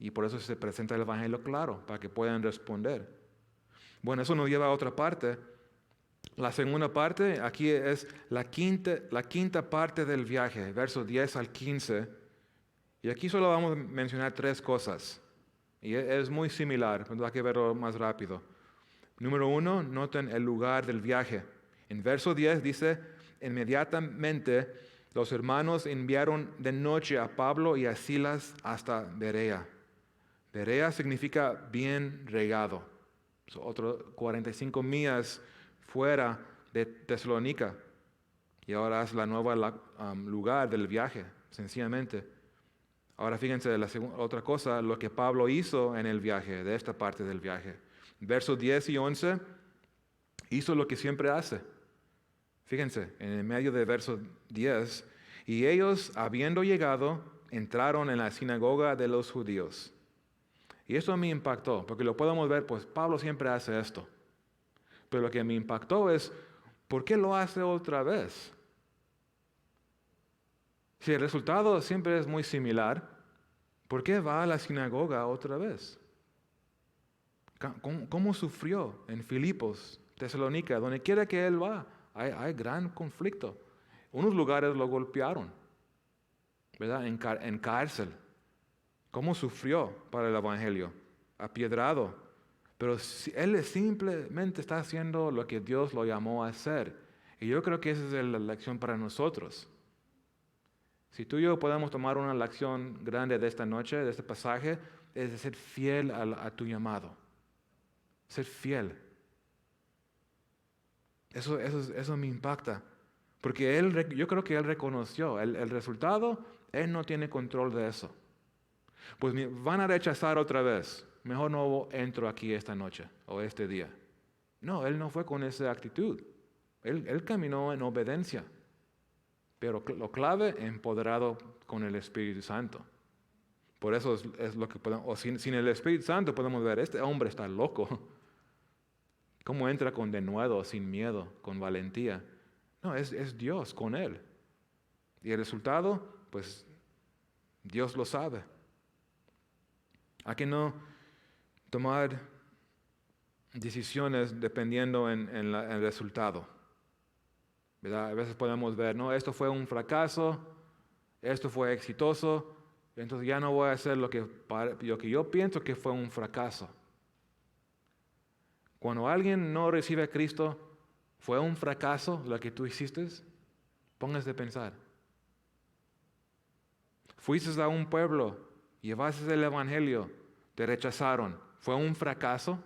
Speaker 1: Y por eso se presenta el Evangelio claro, para que puedan responder. Bueno, eso nos lleva a otra parte. La segunda parte, aquí es la quinta parte del viaje, versos 10 al 15. Y aquí solo vamos a mencionar 3 cosas. Y es muy similar, pero hay que verlo más rápido. Número 1, noten el lugar del viaje. En verso 10 dice, inmediatamente los hermanos enviaron de noche a Pablo y a Silas hasta Berea. Berea significa bien regado. Otro 45 millas fuera de Tesalónica. Y ahora es la nueva lugar del viaje, sencillamente. Ahora fíjense otra cosa, lo que Pablo hizo en el viaje, de esta parte del viaje. Versos 10 y 11, hizo lo que siempre hace. Fíjense, en el medio de verso 10, y ellos, habiendo llegado, entraron en la sinagoga de los judíos. Y eso me impactó, porque lo podemos ver, pues Pablo siempre hace esto. Pero lo que me impactó es, ¿por qué lo hace otra vez? Si el resultado siempre es muy similar, ¿por qué va a la sinagoga otra vez? ¿Cómo sufrió en Filipos, Tesalónica, donde quiera que él va? Hay gran conflicto. Unos lugares lo golpearon, ¿verdad? En cárcel. ¿Cómo sufrió para el Evangelio? Apiedrado. Pero él simplemente está haciendo lo que Dios lo llamó a hacer. Y yo creo que esa es la lección para nosotros. Si tú y yo podemos tomar una lección grande de esta noche, de este pasaje, es de ser fiel a tu llamado. Ser fiel. Eso me impacta. Porque yo creo que él reconoció el resultado, él no tiene control de eso. Pues van a rechazar otra vez. Mejor no entro aquí esta noche o este día. No, él no fue con esa actitud. Él caminó en obediencia. Pero lo clave, empoderado con el Espíritu Santo. Por eso es lo que podemos, o sin el Espíritu Santo podemos ver, este hombre está loco. ¿Cómo entra con denuedo, sin miedo, con valentía? No, es Dios con él. Y el resultado, pues Dios lo sabe. Hay que no tomar decisiones dependiendo en el resultado. ¿Verdad? A veces podemos ver, no, esto fue un fracaso, esto fue exitoso, entonces ya no voy a hacer lo que yo pienso que fue un fracaso. Cuando alguien no recibe a Cristo, ¿fue un fracaso lo que tú hiciste? Póngase a pensar. Fuiste a un pueblo, llevaste el Evangelio, te rechazaron. ¿Fue un fracaso?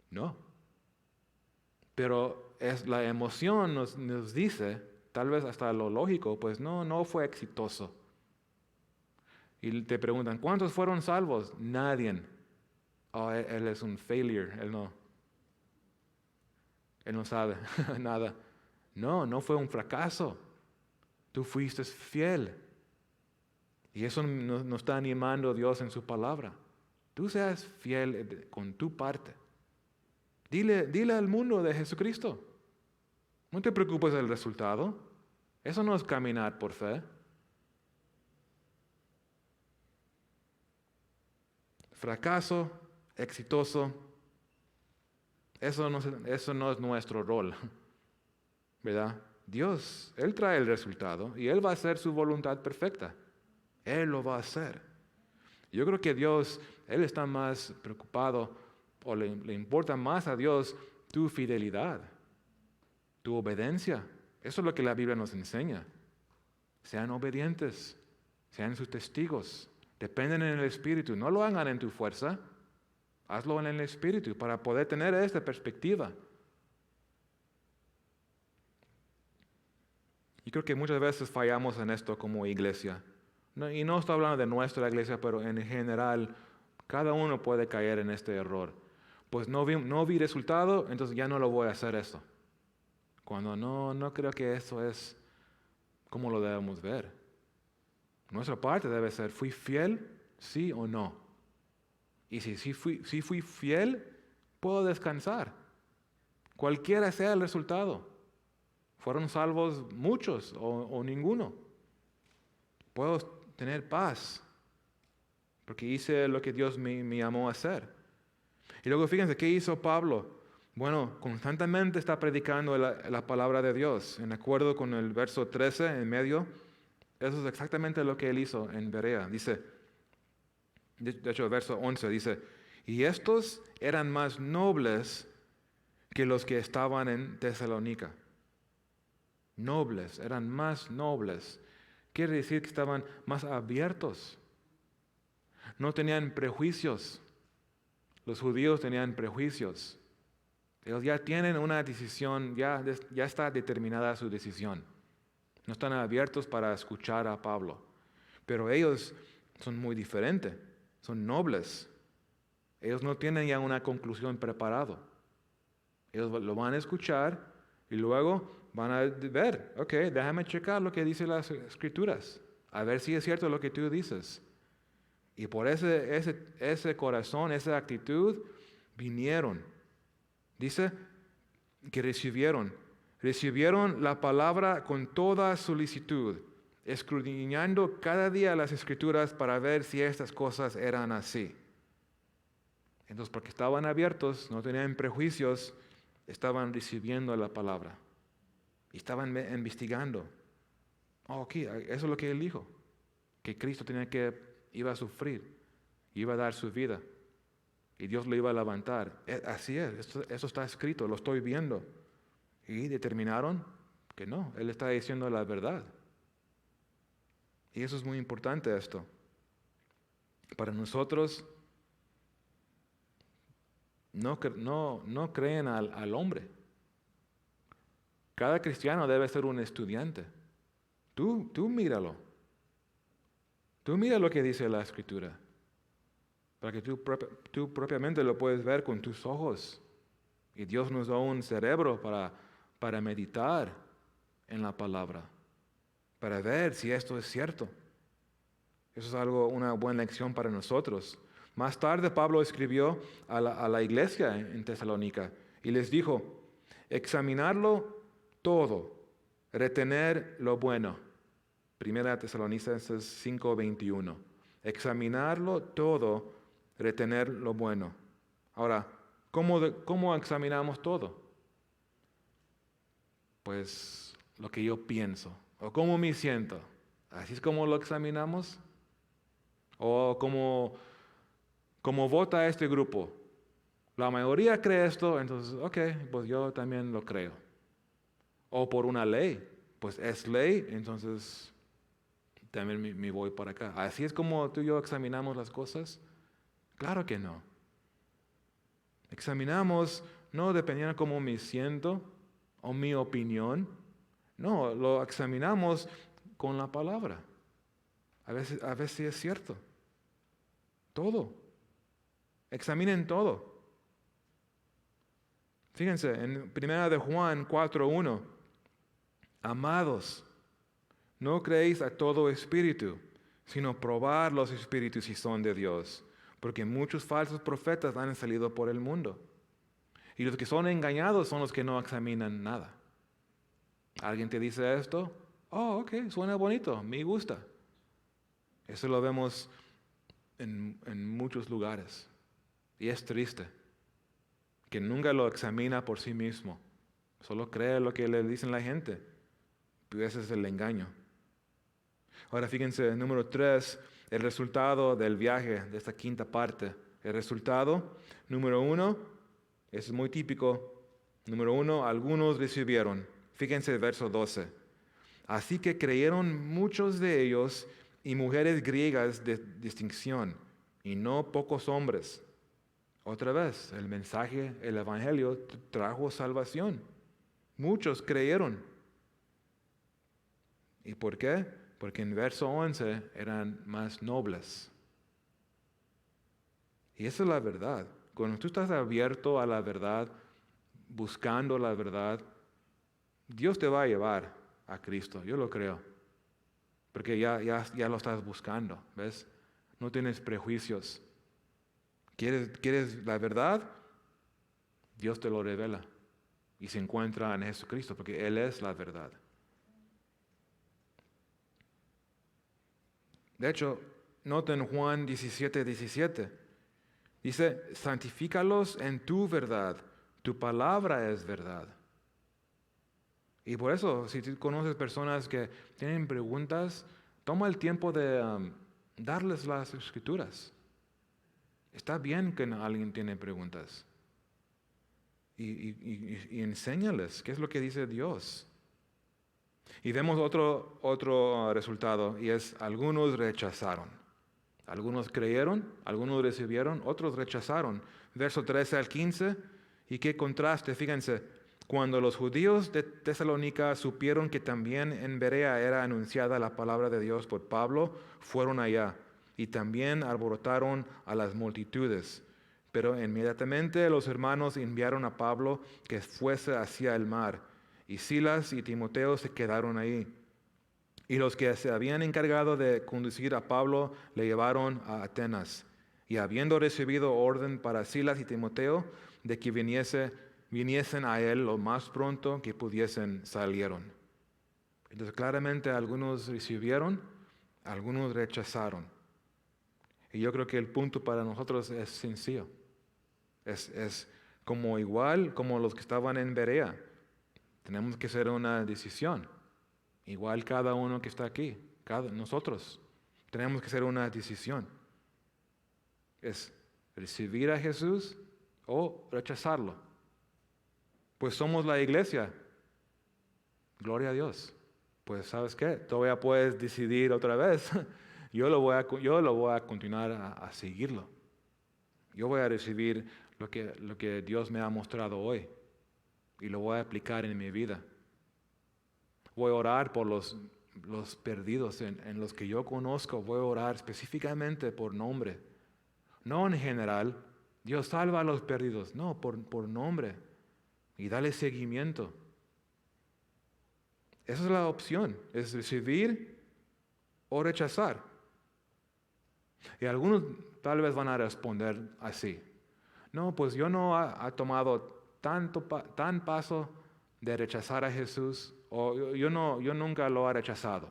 Speaker 1: No. Pero la emoción nos dice, tal vez hasta lo lógico, pues no fue exitoso. Y te preguntan, ¿cuántos fueron salvos? Nadie. Oh, él es un failure, él no sabe nada. No fue un fracaso. Tú fuiste fiel. Y eso nos está animando Dios en su palabra. Tú seas fiel con tu parte. Dile al mundo de Jesucristo. No te preocupes del resultado. Eso no es caminar por fe. Fracaso, exitoso, eso no es nuestro rol, ¿verdad? Dios, Él trae el resultado y Él va a hacer su voluntad perfecta. Él lo va a hacer. Yo creo que Dios, Él está más preocupado o le importa más a Dios tu fidelidad, tu obediencia. Eso es lo que la Biblia nos enseña. Sean obedientes, sean sus testigos, dependen en el Espíritu. No lo hagan en tu fuerza, hazlo en el Espíritu para poder tener esta perspectiva. Y creo que muchas veces fallamos en esto como iglesia. Y no estoy hablando de nuestra iglesia, pero en general, cada uno puede caer en este error. Pues no vi resultado, entonces ya no lo voy a hacer eso. Cuando no creo que eso es como lo debemos ver. Nuestra parte debe ser, ¿fui fiel? ¿Sí o no? Y si fui fiel, puedo descansar. Cualquiera sea el resultado. Fueron salvos muchos o ninguno. Puedo tener paz. Porque hice lo que Dios me llamó a hacer. Y luego fíjense, ¿qué hizo Pablo? Bueno, constantemente está predicando la palabra de Dios. En acuerdo con el verso 13 en medio, eso es exactamente lo que él hizo en Berea. Dice, de hecho el verso 11 dice, y estos eran más nobles que los que estaban en Tesalónica. Nobles, eran más nobles. Quiere decir que estaban más abiertos. No tenían prejuicios. Los judíos tenían prejuicios. Ellos ya tienen una decisión, ya está determinada su decisión. No están abiertos para escuchar a Pablo. Pero ellos son muy diferentes, son nobles. Ellos no tienen ya una conclusión preparada. Ellos lo van a escuchar y luego van a ver, ok, déjame checar lo que dicen las Escrituras. a ver si es cierto lo que tú dices. Y por ese corazón, esa actitud, vinieron. Dice que recibieron la palabra con toda solicitud, escudriñando cada día las Escrituras para ver si estas cosas eran así. Entonces, porque estaban abiertos, no tenían prejuicios, estaban recibiendo la palabra. Y estaban investigando. Oh, ok, eso es lo que él dijo. Que Cristo iba a sufrir, iba a dar su vida. Y Dios lo iba a levantar. Así es, eso está escrito, lo estoy viendo. Y determinaron que no, Él está diciendo la verdad. Y eso es muy importante esto. Para nosotros, no creen al hombre. Cada cristiano debe ser un estudiante. Tú míralo. Tú mira lo que dice la Escritura. Para que tú propiamente lo puedes ver con tus ojos. Y Dios nos da un cerebro para meditar en la palabra. Para ver si esto es cierto. Eso es una buena lección para nosotros. Más tarde Pablo escribió a la iglesia en Tesalónica y les dijo, examinarlo todo, retener lo bueno. Primera Tesalonicenses 5:21. Examinarlo todo, retener lo bueno. Ahora, ¿cómo examinamos todo? Pues lo que yo pienso, o cómo me siento. ¿Así es como lo examinamos? ¿O cómo vota este grupo? La mayoría cree esto, entonces, ok, pues yo también lo creo. O por una ley, pues es ley, entonces también me voy por acá. ¿Así es como tú y yo examinamos las cosas? Claro que no. Examinamos no dependiendo de cómo me siento o mi opinión. No, lo examinamos con la palabra. A veces sí es cierto. Todo. Examinen todo. Fíjense, en 1 de Juan 4:1, amados, no creéis a todo espíritu, sino probar los espíritus si son de Dios, porque muchos falsos profetas han salido por el mundo. Y los que son engañados son los que no examinan nada. ¿Alguien te dice esto? Oh, ok, suena bonito, me gusta. Eso lo vemos en muchos lugares. Y es triste que nunca lo examina por sí mismo. Solo cree lo que le dicen la gente. Pero ese es el engaño. Ahora fíjense, número 3, el resultado del viaje de esta quinta parte. El resultado, número 1, es muy típico. Número 1, algunos recibieron. Fíjense el verso 12. Así que creyeron muchos de ellos y mujeres griegas de distinción, y no pocos hombres. Otra vez, el mensaje, el evangelio trajo salvación. Muchos creyeron. ¿Y por qué? Porque en verso 11 eran más nobles. Y esa es la verdad. Cuando tú estás abierto a la verdad, buscando la verdad, Dios te va a llevar a Cristo. Yo lo creo. Porque ya lo estás buscando, ¿ves? No tienes prejuicios. ¿Quieres la verdad? Dios te lo revela. Y se encuentra en Jesucristo, porque Él es la verdad. De hecho, noten Juan 17:17. Dice, santifícalos en tu verdad. Tu palabra es verdad. Y por eso, si tú conoces personas que tienen preguntas, toma el tiempo de darles las escrituras. Está bien que alguien tiene preguntas. Y enséñales qué es lo que dice Dios. Y vemos otro resultado, y es algunos rechazaron. Algunos creyeron, algunos recibieron, otros rechazaron. Verso 13 al 15, y qué contraste, fíjense. Cuando los judíos de Tesalónica supieron que también en Berea era anunciada la palabra de Dios por Pablo, fueron allá y también alborotaron a las multitudes. Pero inmediatamente los hermanos enviaron a Pablo que fuese hacia el mar, y Silas y Timoteo se quedaron ahí. Y los que se habían encargado de conducir a Pablo le llevaron a Atenas. Y habiendo recibido orden para Silas y Timoteo de que viniesen a él lo más pronto que pudiesen, salieron. Entonces claramente algunos recibieron, algunos rechazaron. Y yo creo que el punto para nosotros es sencillo. Es como igual como los que estaban en Berea. Tenemos que hacer una decisión. Igual cada uno que está aquí, nosotros tenemos que hacer una decisión. Es recibir a Jesús o rechazarlo. Pues somos la iglesia. Gloria a Dios. Pues ¿sabes qué? Todavía puedes decidir otra vez. Yo lo voy a continuar a seguirlo. Yo voy a recibir lo que Dios me ha mostrado hoy y lo voy a aplicar en mi vida. Voy a orar por los perdidos en los que yo conozco. Voy a orar específicamente por nombre. No en general. Dios salva a los perdidos. No, por nombre. Y dale seguimiento. Esa es la opción. Es recibir o rechazar. Y algunos tal vez van a responder así. No, pues yo no ha tomado tan paso de rechazar a Jesús, o yo nunca lo he rechazado.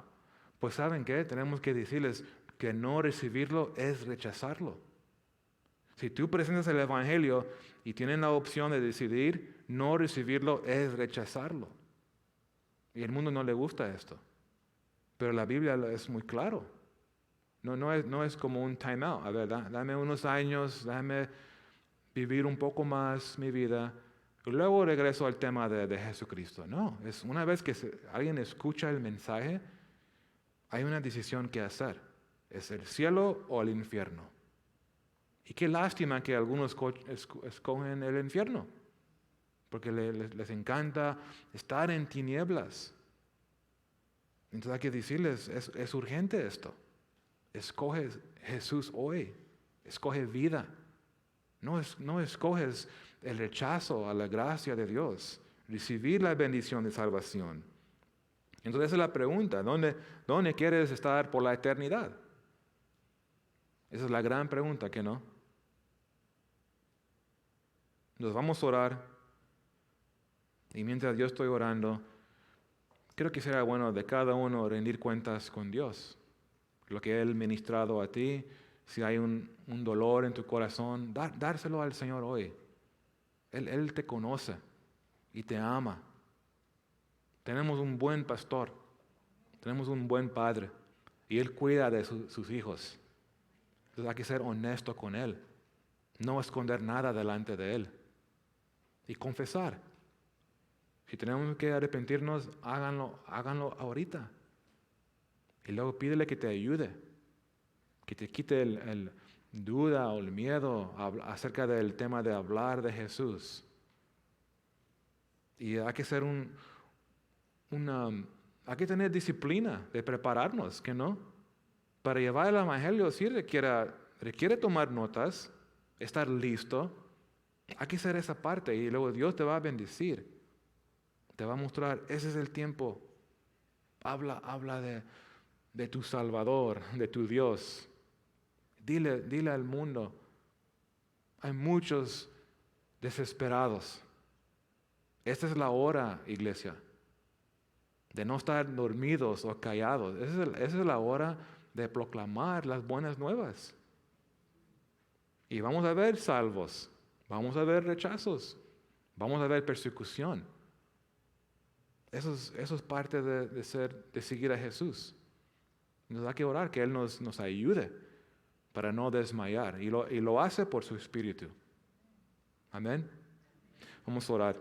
Speaker 1: Pues ¿saben qué? Tenemos que decirles que no recibirlo es rechazarlo. Si tú presentas el Evangelio y tienen la opción de decidir no recibirlo, es rechazarlo. Y al mundo no le gusta esto. Pero la Biblia es muy claro. No es como un time out. A ver, dame unos años, déjame vivir un poco más mi vida. Y luego regreso al tema de Jesucristo. No, es una vez que alguien escucha el mensaje, hay una decisión que hacer. ¿Es el cielo o el infierno? Y qué lástima que algunos escogen el infierno, porque les encanta estar en tinieblas. Entonces hay que decirles, es urgente esto. Escoge Jesús hoy, escoge vida. No escoges el rechazo a la gracia de Dios, recibir la bendición de salvación. Entonces esa es la pregunta, ¿dónde quieres estar por la eternidad? Esa es la gran pregunta, ¿que no? Nos vamos a orar, y mientras yo estoy orando, creo que será bueno de cada uno rendir cuentas con Dios. Lo que Él ha ministrado a ti, si hay un dolor en tu corazón, dárselo al Señor hoy. Él te conoce y te ama. Tenemos un buen pastor, tenemos un buen padre y Él cuida de sus hijos. Entonces hay que ser honesto con Él, no esconder nada delante de Él y confesar. Si tenemos que arrepentirnos, háganlo ahorita. Y luego pídele que te ayude, que te quite el duda o el miedo acerca del tema de hablar de Jesús. Y hay que ser hay que tener disciplina de prepararnos, ¿que no? Para llevar el Evangelio sí requiere tomar notas, estar listo. Hay que hacer esa parte y luego Dios te va a bendecir. Te va a mostrar, ese es el tiempo. Habla de tu Salvador, de tu Dios. Dile al mundo, hay muchos desesperados. Esta es la hora, iglesia, de no estar dormidos o callados. Esa es la hora de proclamar las buenas nuevas. Y vamos a ver salvos, vamos a ver rechazos, vamos a ver persecución. Eso es parte de seguir a Jesús. Nos hay que orar que Él nos ayude para no desmayar. Y lo hace por su Espíritu. Amén. Vamos a orar.